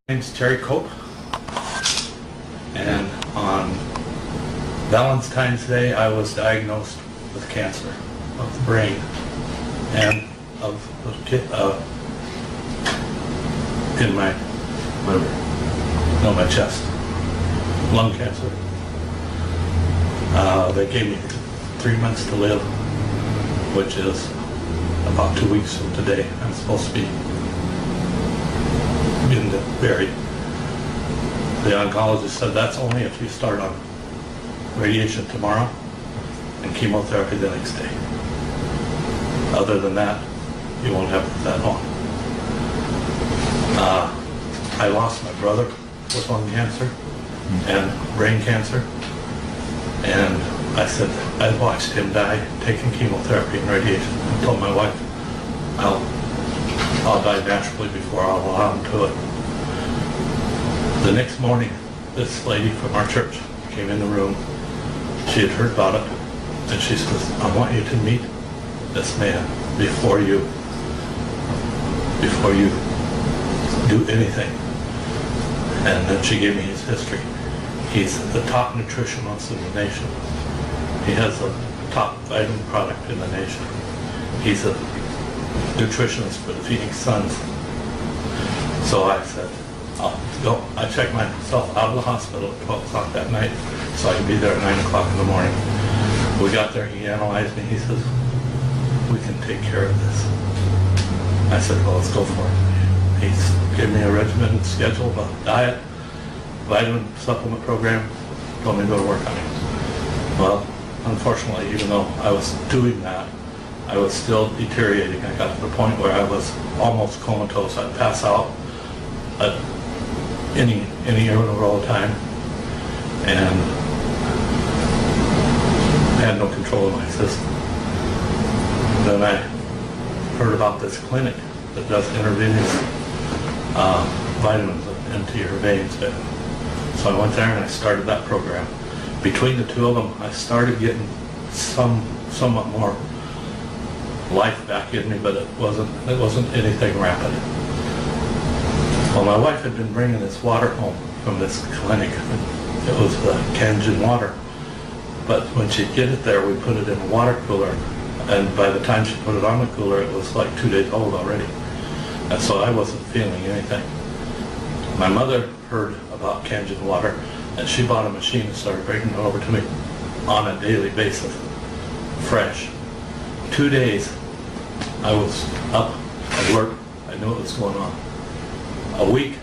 My name's Terry Cope, and on Valentine's Day I was diagnosed with cancer of the brain and of in my liver, no, my chest, lung cancer. They gave me 3 months to live, which is about 2 weeks from today. I'm supposed to be buried. The oncologist said that's only if you start on radiation tomorrow and chemotherapy the next day. Other than that, you won't have it that long. I lost my brother with lung cancer and brain cancer, and I said I watched him die taking chemotherapy and radiation. I told my wife, I'll die naturally before I'll allow him to it. The next morning, this lady from our church came in the room. She had heard about it, and she says, I want you to meet this man before you do anything. And then she gave me his history. He's the top nutritionist in the nation. He has the top vitamin product in the nation. He's a nutritionist for the Phoenix Suns. So I said, I'll go. I checked myself out of the hospital at 12 o'clock that night so I could be there at 9 o'clock in the morning. We got there, he analyzed me, he says, we can take care of this. I said, well, let's go for it. He's given me a regimen, schedule, a diet, vitamin supplement program, told me to go to work on it. Well, unfortunately, even though I was doing that, I was still deteriorating. I got to the point where I was almost comatose. I'd pass out at any interval of time, and I had no control of my system. Then I heard about this clinic that does intravenous vitamins into your veins. So I went there and I started that program. Between the two of them, I started getting somewhat more life back in me, but it wasn't anything rapid. Well, my wife had been bringing this water home from this clinic. It was the Kangen water. But when she'd get it there, we put it in a water cooler. And by the time she put it on the cooler, it was like 2 days old already. And so I wasn't feeling anything. My mother heard about Kangen water, and she bought a machine and started bringing it over to me on a daily basis, fresh. 2 days, I was up, alert, I knew what was going on. A week,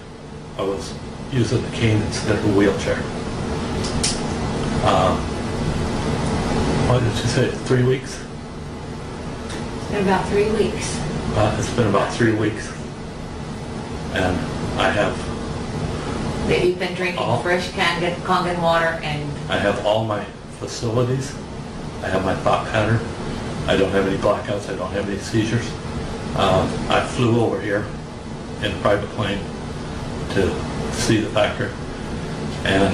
I was using the cane instead of a wheelchair. What did you say, 3 weeks? It's been about 3 weeks. It's been about 3 weeks. And I have... That you've been drinking fresh Kangen water and... I have all my facilities. I have my thought pattern. I don't have any blackouts. I don't have any seizures. I flew over here in a private plane to see the factory, and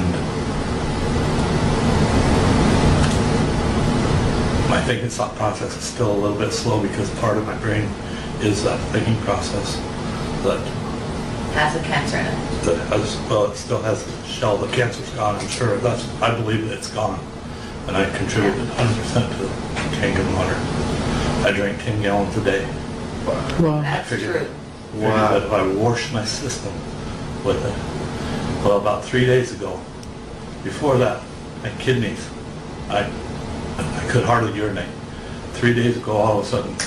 my thinking thought process is still a little bit slow because part of my brain is that thinking process that has the cancer in it. That has, well, it still has the shell. The cancer's gone. I'm sure I believe that it's gone, and I contributed 100% to Kangen water. I drank 10 gallons a day. Wow. That's true. Wow. That if I washed my system with it. Well, about 3 days ago, before that, my kidneys, I could hardly urinate. 3 days ago, all of a sudden,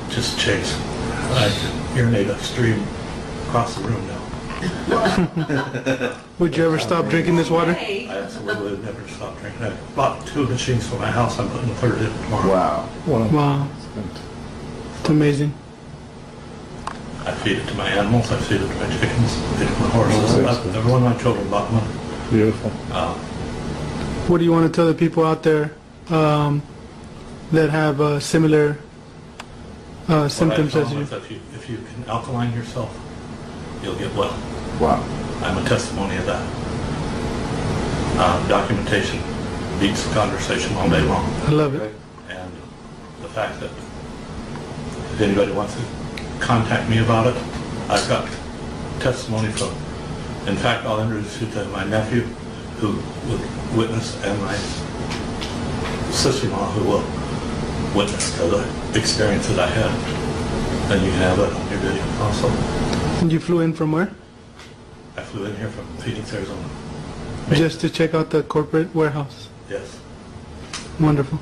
just changed. I could urinate upstream across the room now. Would you ever stop drinking this water? I absolutely would never stop drinking it. I bought 2 machines for my house. I'm putting the 3rd in tomorrow. Wow. Wow. It's amazing. I feed it to my animals. I feed it to my chickens. I feed it to my horses. Every one of my children bought one. Beautiful. What do you want to tell the people out there that have similar symptoms as you? If you can alkaline yourself, you'll get well. Wow. I'm a testimony of that. Documentation beats conversation all day long. I love it. And the fact that if anybody wants to contact me about it, I've got testimony from In fact, I'll introduce you to my nephew, who will witness, and my sister-in-law, who will witness to the experience that I had. Then you can have that on your video also. And you flew in from where? I flew in here from Phoenix, Arizona. Just to check out the corporate warehouse. Yes. Wonderful.